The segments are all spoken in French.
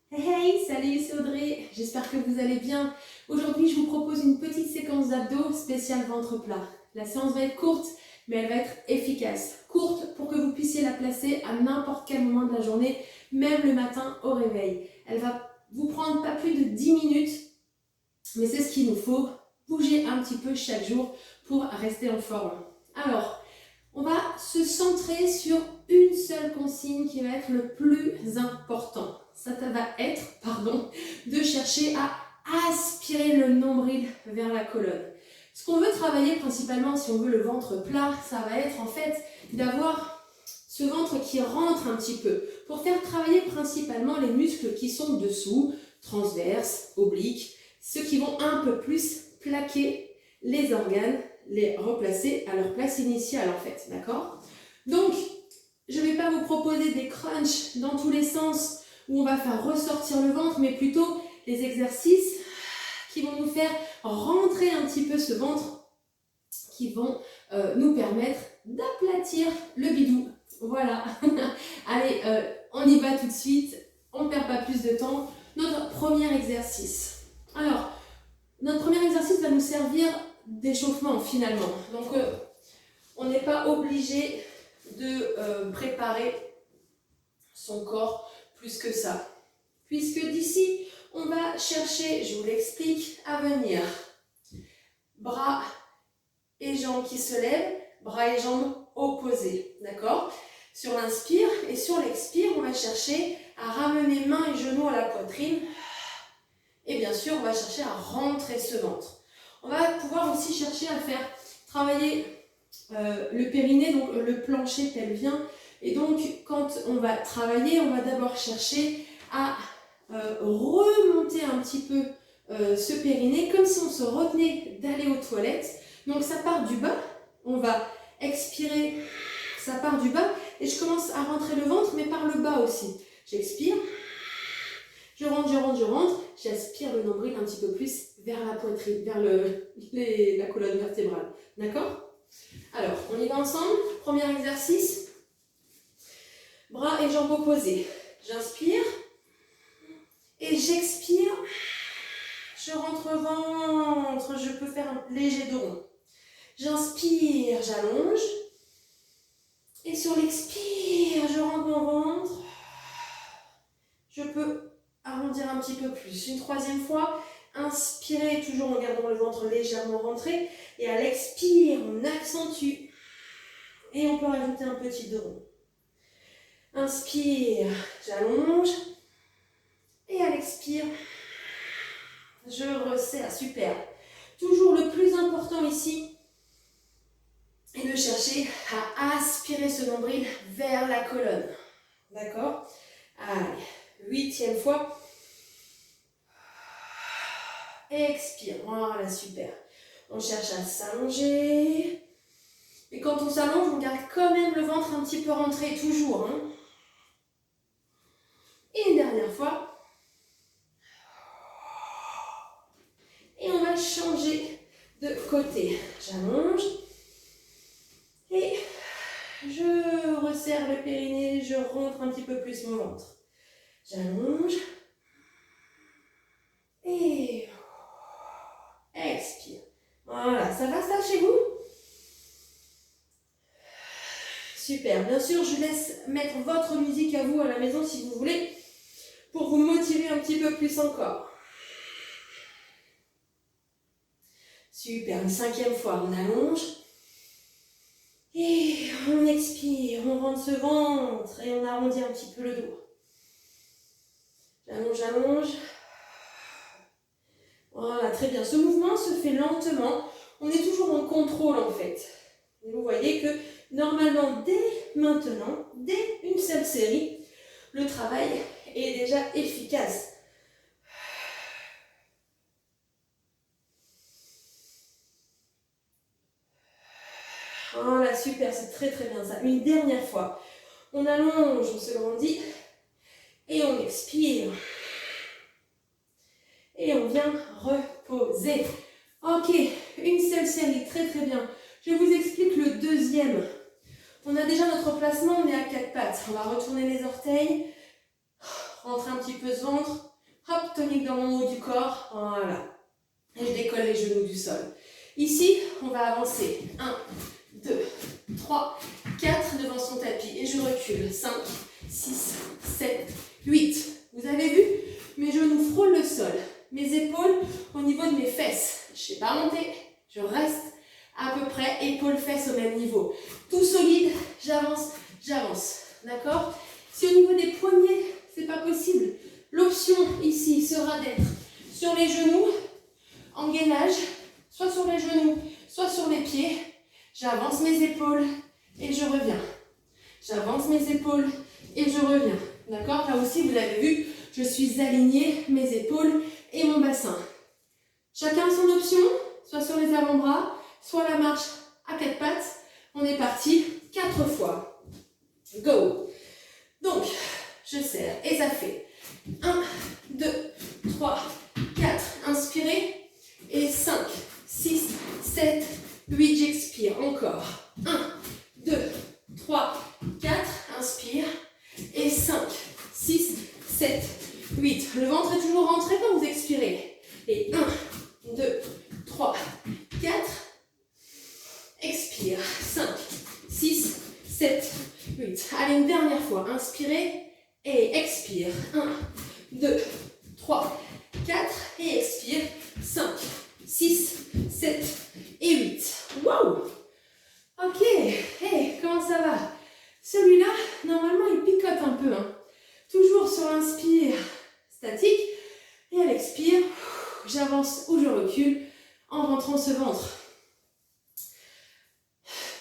Hey, salut, c'est Audrey, j'espère que vous allez bien. Aujourd'hui, je vous propose une petite séquence d'abdos spéciale ventre plat. La séance va être courte, mais elle va être efficace. Courte pour que vous puissiez la placer à n'importe quel moment de la journée, même le matin au réveil. Elle va vous prendre pas plus de 10 minutes, mais c'est ce qu'il nous faut. Bouger un petit peu chaque jour pour rester en forme. Alors, on va se centrer sur une seule consigne qui va être le plus important. Ça va être, de chercher à aspirer le nombril vers la colonne. Ce qu'on veut travailler principalement, si on veut le ventre plat, ça va être en fait d'avoir ce ventre qui rentre un petit peu pour faire travailler principalement les muscles qui sont dessous, transverses, obliques, ceux qui vont un peu plus plaquer les organes, les replacer à leur place initiale en fait, d'accord? Donc, je ne vais pas vous proposer des crunchs dans tous les sens où on va faire ressortir le ventre, mais plutôt les exercices qui vont nous faire rentrer un petit peu ce ventre, qui vont nous permettre d'aplatir le bidou. Voilà. Allez, on y va tout de suite, on ne perd pas plus de temps. Notre premier exercice. Alors, notre premier exercice va nous servir d'échauffement finalement. Donc, on n'est pas obligé de préparer son corps plus que ça. Puisque d'ici, on va chercher, je vous l'explique, à venir bras et jambes qui se lèvent, bras et jambes opposés, d'accord? Sur l'inspire et sur l'expire, on va chercher à ramener mains et genoux à la poitrine. Et bien sûr, on va chercher à rentrer ce ventre. On va pouvoir aussi chercher à faire travailler le périnée, donc le plancher pelvien. Et donc, quand on va travailler, on va d'abord chercher à remonter un petit peu ce périnée, comme si on se retenait d'aller aux toilettes. Donc, ça part du bas. On va expirer, ça part du bas. Et je commence à rentrer le ventre, mais par le bas aussi. J'expire. Je rentre, j'aspire le nombril un petit peu plus vers la poitrine, vers la colonne vertébrale. D'accord? Alors, on y va ensemble. Premier exercice. Bras et jambes opposés. J'inspire et j'expire. Je rentre au ventre, je peux faire un léger dos rond. J'inspire, j'allonge. Et sur l'expire, je rentre mon ventre. Je peux arrondir un petit peu plus. Une troisième fois, inspirez toujours en gardant le ventre légèrement rentré. Et à l'expire, on accentue. Et on peut rajouter un petit dos rond. Inspire, j'allonge. Et à l'expire, je resserre. Super. Toujours le plus important ici est de chercher à aspirer ce nombril vers la colonne. D'accord? Allez, 8e fois. Expire. Voilà, super. On cherche à s'allonger. Et quand on s'allonge, on garde quand même le ventre un petit peu rentré, toujours. Hein. Et une dernière fois. Et on va changer de côté. J'allonge. Et je resserre le périnée, je rentre un petit peu plus mon ventre. J'allonge. Et expire. Voilà, ça va ça chez vous? Super. Bien sûr, je laisse mettre votre musique à vous à la maison si vous voulez, pour vous motiver un petit peu plus encore. Super. Une 5e fois, on allonge. Et on expire, on rentre ce ventre et on arrondit un petit peu le dos. J'allonge, j'allonge. Voilà, très bien. Ce mouvement se fait lentement. On est toujours en contrôle en fait. Et vous voyez que normalement, dès maintenant, dès une seule série, le travail est déjà efficace. Voilà, super, c'est très très bien ça. Une dernière fois. On allonge, on se grandit et on expire. Et on vient reposer. Ok, une seule série, très très bien. Je vous explique le deuxième. On a déjà notre placement, on est à 4 pattes. On va retourner les orteils, rentre un petit peu ce ventre. Hop, tonique dans mon haut du corps. Voilà. Et je décolle les genoux du sol. Ici, on va avancer. 1, 2, 3, 4 devant son tapis. Et je recule. 5, 6, 7, 8. Vous avez vu? Mes genoux frôlent le sol. Mes épaules au niveau de mes fesses. Je ne vais pas monter. Je reste à peu près épaules-fesses au même niveau. Tout solide. J'avance, j'avance. D'accord? Si au niveau des poignets, ce n'est pas possible, l'option ici sera d'être sur les genoux, en gainage, soit sur les genoux, soit sur les pieds. J'avance mes épaules et je reviens. J'avance mes épaules et je reviens. D'accord? Là aussi, vous avez vu, je suis alignée, mes épaules et mon bassin. Chacun son option, soit sur les avant-bras, soit la marche à 4 pattes. On est parti 4 fois. Go! Donc, je serre et ça fait 1, 2, 3, 4. Inspirez. Et 5, 6, 7, 8. J'expire. Encore. 1, 2, 3, 4. Inspire. Et 5, 6, 7, 8. Le ventre est toujours rentré quand vous expirez. Et 1, 2, 3, 4. Expire. 5, 6, 7, 8. Allez, une dernière fois. Inspirez et expire. 1, 2, 3, 4. Et expire. 5, 6, 7 et 8. Waouh! Ok. Hey, comment ça va? Celui-là, normalement, il picote un peu. Toujours sur l'inspire statique. Et à l'expire, j'avance ou je recule en rentrant ce ventre.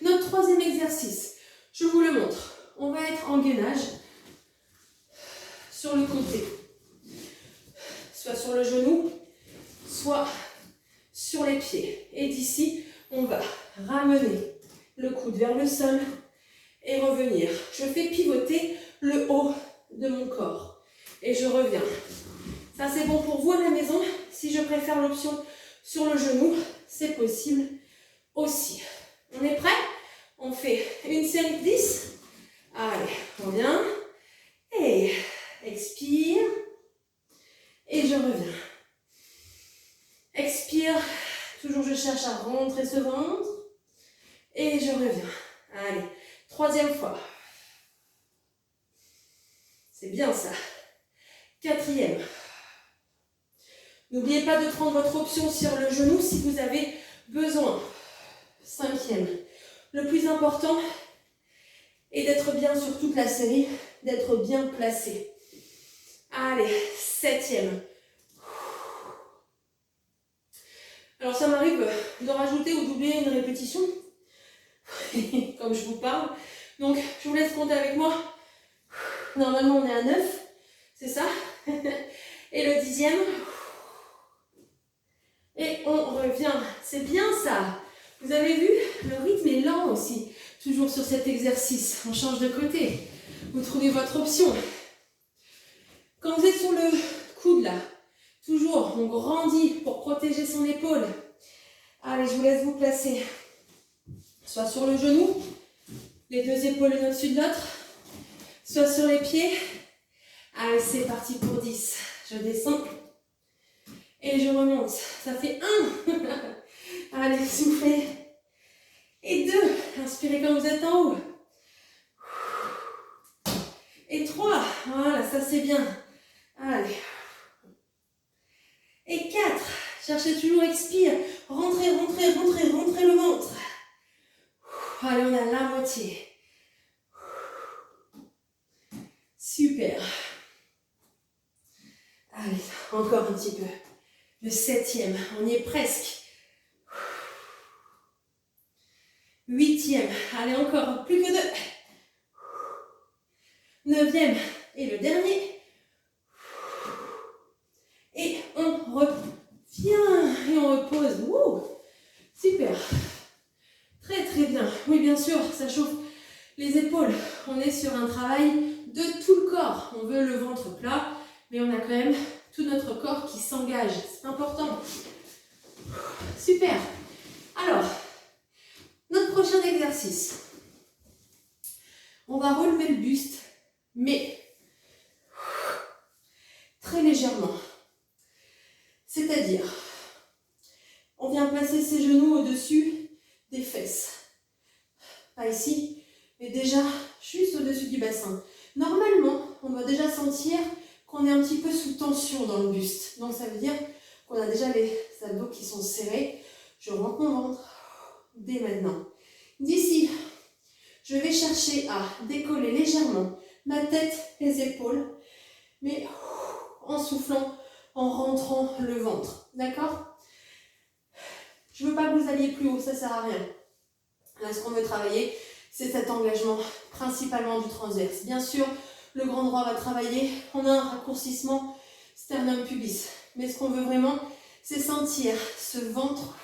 Notre troisième exercice, je vous le montre. On va être en gainage sur le côté. Soit sur le genou, soit sur les pieds. Et d'ici, on va ramener le coude vers le sol et revenir. Je fais pivoter le haut de mon corps. Et je reviens. Ça, c'est bon pour vous à la maison. Si je préfère l'option sur le genou, c'est possible aussi. On est prêt? On fait une série de 10. Allez, on vient. Et expire. Et je reviens. Expire. Toujours, je cherche à rentrer ce ventre. Et je reviens. Allez, troisième fois. C'est bien ça. Quatrième. N'oubliez pas de prendre votre option sur le genou si vous avez besoin. Cinquième. Le plus important est d'être bien sur toute la série, d'être bien placé. Allez, septième. Alors ça m'arrive de rajouter ou d'oublier une répétition, comme je vous parle. Donc je vous laisse compter avec moi. Normalement on est à 9, c'est ça. Et le 10e. Et on revient. C'est bien ça. Vous avez vu, le rythme est lent aussi. Toujours sur cet exercice. On change de côté. Vous trouvez votre option. Quand vous êtes sur le coude là, toujours, on grandit pour protéger son épaule. Allez, je vous laisse vous placer. Soit sur le genou, les deux épaules l'une au-dessus de l'autre. Soit sur les pieds. Allez, c'est parti pour 10. Je descends. Et je remonte. Ça fait 1. Allez, soufflez. Et 2. Inspirez quand vous êtes en haut. Et 3. Voilà, ça c'est bien. Allez. Et 4. Cherchez toujours, expire. Rentrez, rentrez, rentrez, rentrez le ventre. Allez, on a la moitié. Super. Allez, encore un petit peu. Le 7e, on y est presque. 8e, allez encore, plus que 2. 9e, et le dernier. Et on revient, et on repose. Wouh, super. Très très bien. Oui, bien sûr, ça chauffe les épaules. On est sur un travail de tout le corps. On veut le ventre plat, mais on a quand même tout notre corps qui s'engage. C'est important. Super. Alors, notre prochain exercice. On va relever le buste, mais légèrement. C'est-à-dire, on vient placer ses genoux au-dessus des fesses. Pas ici, mais déjà juste au-dessus du bassin. Normalement, on doit déjà sentir qu'on est un petit peu sous tension dans le buste. Donc ça veut dire qu'on a déjà les abdos qui sont serrés. Je rentre mon ventre dès maintenant. D'ici, je vais chercher à décoller légèrement ma tête, les épaules, mais en soufflant, en rentrant le ventre. D'accord? Je ne veux pas que vous alliez plus haut, ça ne sert à rien. Là, ce qu'on veut travailler, c'est cet engagement, principalement du transverse. Bien sûr, le grand droit va travailler. On a un raccourcissement sternum pubis. Mais ce qu'on veut vraiment, c'est sentir ce ventre,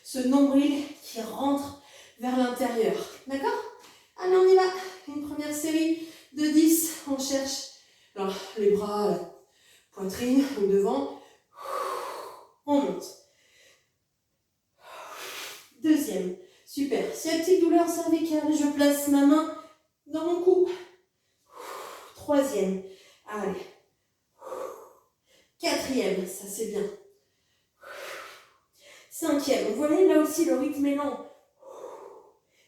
ce nombril qui rentre vers l'intérieur. D'accord? Allez, on y va. Une première série de 10. On cherche alors, les bras, poitrine ou devant. On monte. Deuxième. Super. S'il y a une petite douleur cervicale, je place ma main dans mon cou. Troisième. Allez. Quatrième. Ça, c'est bien. Cinquième. Vous voyez, là aussi, le rythme est lent.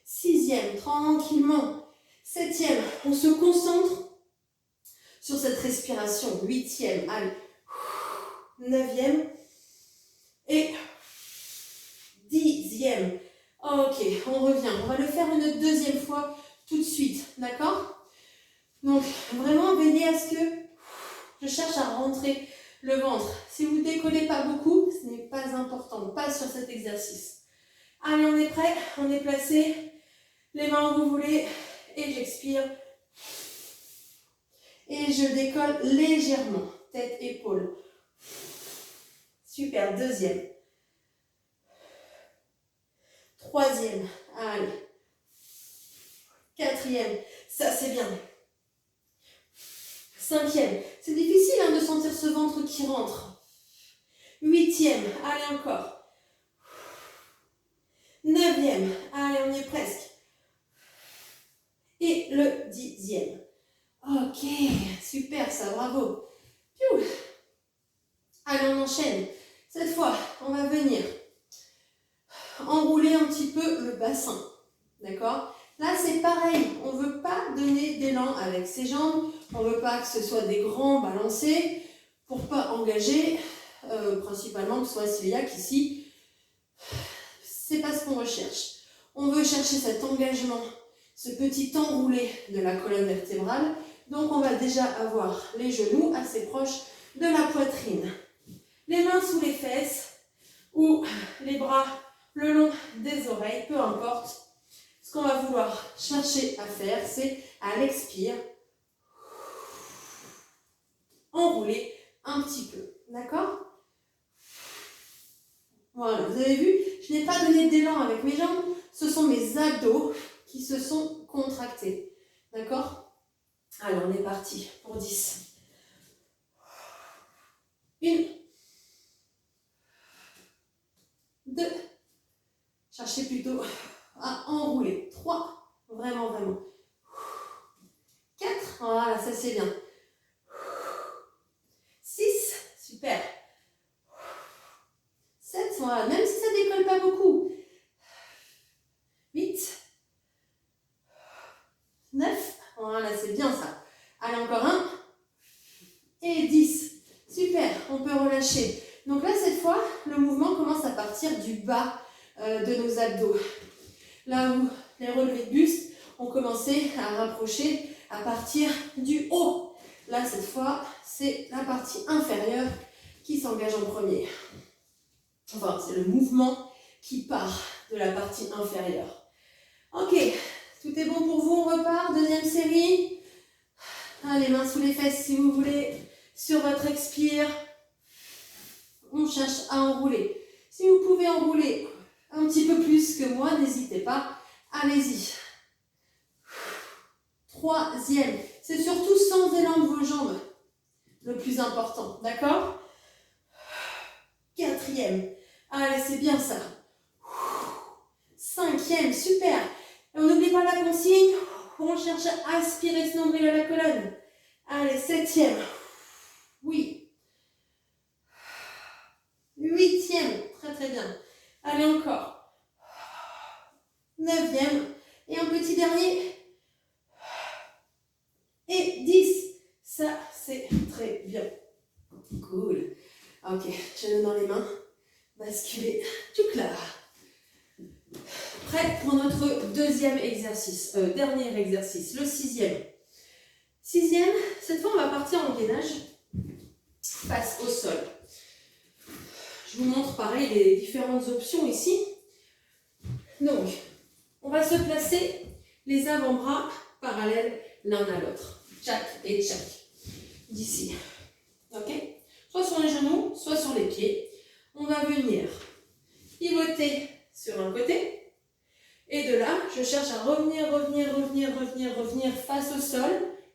Sixième. Tranquillement. Septième. On se concentre sur cette respiration. Huitième. Allez. Neuvième. Et dixième. Ok, on revient. On va le faire une deuxième fois tout de suite. D'accord? Donc, vraiment, veillez à ce que je cherche à rentrer le ventre. Si vous ne décollez pas beaucoup, ce n'est pas important. Pas sur cet exercice. Allez, on est prêt? On est placé. Les mains où vous voulez. Et j'expire. Et je décolle légèrement. Tête, épaule. Super. Deuxième. Troisième, allez. Quatrième, ça c'est bien. Cinquième, c'est difficile de sentir ce ventre qui rentre. Huitième, allez encore. Neuvième, allez, on y est presque. Et le dixième. Ok, super, ça, bravo. Allez, on enchaîne. Cette fois, on va venir enrouler un petit peu le bassin, d'accord? Là, c'est pareil, on ne veut pas donner d'élan avec ses jambes, on ne veut pas que ce soit des grands balancés, pour ne pas engager, principalement que ce soit cœliaque ici, c'est pas ce qu'on recherche. On veut chercher cet engagement, ce petit enroulé de la colonne vertébrale, donc on va déjà avoir les genoux assez proches de la poitrine. Les mains sous les fesses, ou les bras le long des oreilles, peu importe. Ce qu'on va vouloir chercher à faire, c'est à l'expire, enrouler un petit peu. D'accord? Voilà, vous avez vu, je n'ai pas donné d'élan avec mes jambes, ce sont mes abdos qui se sont contractés. D'accord? Allez, on est parti pour 10. 1, 2, cherchez plutôt à enrouler. 3, vraiment, vraiment. 4, voilà, ça c'est bien. 6, super. 7, voilà, même si ça ne décolle pas beaucoup. 8, 9, voilà, c'est bien ça. Allez, encore un. Et 10. Super, on peut relâcher. Donc là, cette fois, le mouvement commence à partir du bas de nos abdos. Là où les relevés de buste ont commencé à rapprocher à partir du haut. Là, cette fois, c'est la partie inférieure qui s'engage en premier. Enfin, c'est le mouvement qui part de la partie inférieure. Ok, tout est bon pour vous, on repart. Deuxième série. Allez, mains sous les fesses si vous voulez. Sur votre expire, on cherche à enrouler. Si vous pouvez enrouler un petit peu plus que moi, n'hésitez pas, allez-y. Troisième, c'est surtout sans élan de vos jambes, le plus important, d'accord? Quatrième, allez, c'est bien ça. Cinquième, super. Et on n'oublie pas la consigne, on cherche à aspirer ce nombril à la colonne. Allez, septième. Oui. très bien. Allez, encore. 9e. Et un petit dernier. Et 10. Ça, c'est très bien. Cool. Ok, je le dans les mains. Basculer. Tout là. Prêt pour notre deuxième exercice. Dernier exercice, le 6e. 6e, cette fois, on va partir en gainage face au sol. Je vous montre pareil les différentes options ici. Donc, on va se placer les avant-bras parallèles l'un à l'autre. Tchac et tchac. D'ici. Ok? Soit sur les genoux, soit sur les pieds. On va venir pivoter sur un côté. Et de là, je cherche à revenir face au sol.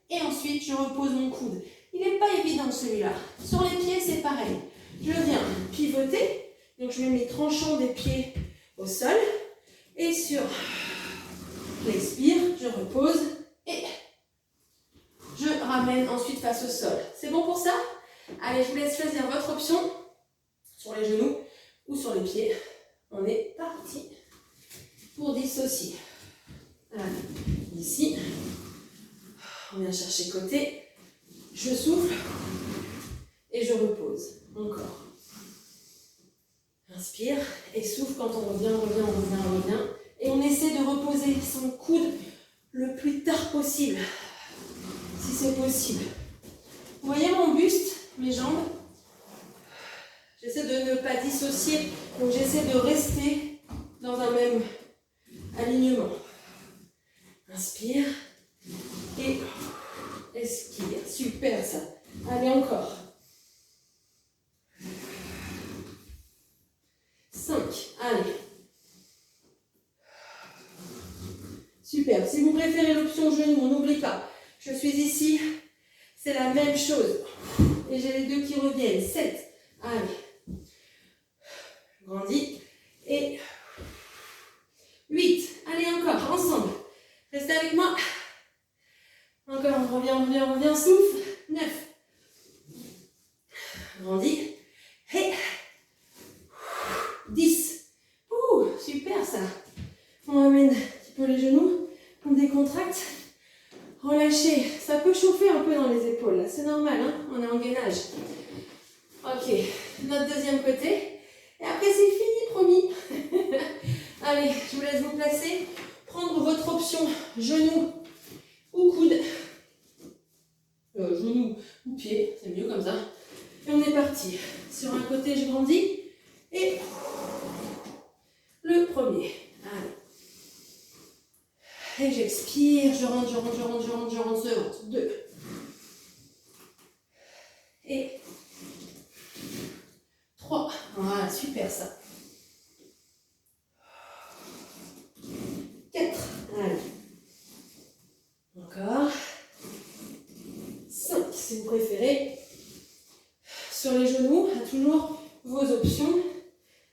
Et ensuite, je repose mon coude. Il n'est pas évident celui-là. Sur les pieds, c'est pareil. Je viens pivoter. Donc, je mets mes tranchants des pieds au sol. Et sur l'expire, je repose. Et je ramène ensuite face au sol. C'est bon pour ça? Allez, je vous laisse choisir votre option. Sur les genoux ou sur les pieds. On est parti pour dissocier. Allez, ici. On vient chercher côté. Je souffle. Et je repose. Encore. Inspire et souffle quand on revient. Et on essaie de reposer son coude le plus tard possible. Si c'est possible. Vous voyez mon buste, mes jambes? J'essaie de ne pas dissocier. Donc j'essaie de rester dans un même alignement. Inspire. Et expire. Super ça. Allez encore. 5. Allez. Super. Si vous préférez l'option genou, on n'oublie pas. Je suis ici. C'est la même chose. Et j'ai les deux qui reviennent. 7. Allez. Grandis. Et 8. Allez encore. Ensemble. Restez avec moi. Encore. On revient. Souffle. 9. Grandis. Et 10. Ouh, super ça. On ramène un petit peu les genoux. On décontracte. Relâchez. Ça peut chauffer un peu dans les épaules. Là, c'est normal. Hein, on est en gainage. Ok. Notre deuxième côté. Et après, c'est fini, promis. Allez, je vous laisse vous placer. Prendre votre option genou ou coude. Genou ou pied. C'est mieux comme ça. Et on est parti. Sur un côté, je grandis. Et le premier. Allez. Et j'expire. Je rentre. Seconde. 2. Et 3. Voilà, super ça. 4. Allez. Encore. 5 si vous préférez. Sur les genoux, toujours vos options.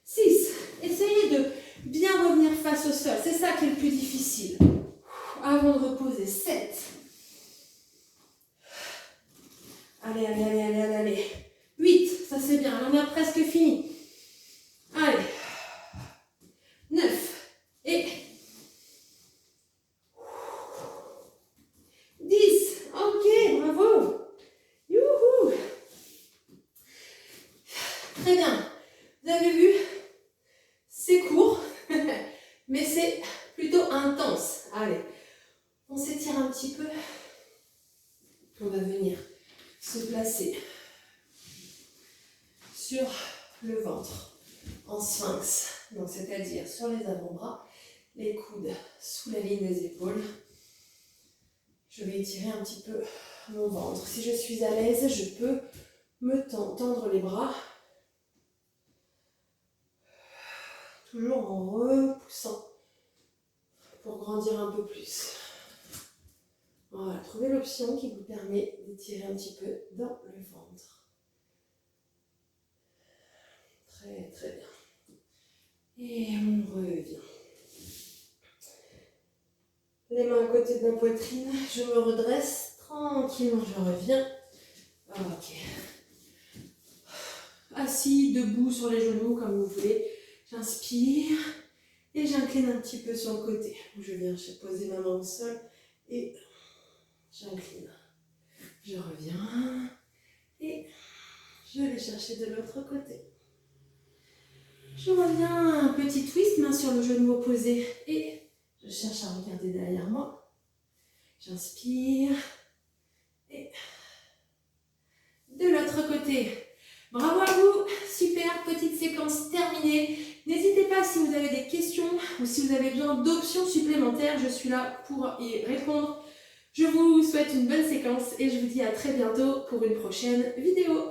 6. Essayez de bien revenir face au sol. C'est ça qui est le plus difficile. Avant de reposer. 7. Allez. 8. Ça c'est bien. On a presque fini. Allez. 9. Et 10. Ok, bravo. Youhou. Très bien. Vous avez vu, c'est court, mais c'est plutôt intense. Allez, on s'étire un petit peu. On va venir se placer sur le ventre en sphinx. Donc, c'est-à-dire sur les avant-bras, les coudes sous la ligne des épaules. Je vais étirer un petit peu mon ventre. Si je suis à l'aise, je peux me tendre les bras. Toujours en repoussant pour grandir un peu plus. Voilà, trouvez l'option qui vous permet d'étirer un petit peu dans le ventre. Très très bien. Et on revient. Les mains à côté de la poitrine, je me redresse tranquillement, je reviens. Ok. Assis, debout, sur les genoux, comme vous voulez. J'inspire et j'incline un petit peu sur le côté. Je viens poser ma main au sol et j'incline. Je reviens et je vais chercher de l'autre côté. Je reviens, un petit twist, main sur le genou opposé et je cherche à regarder derrière moi. J'inspire et de l'autre côté. Bravo à vous, super, petite séquence terminée. N'hésitez pas si vous avez des questions ou si vous avez besoin d'options supplémentaires, je suis là pour y répondre. Je vous souhaite une bonne séquence et je vous dis à très bientôt pour une prochaine vidéo.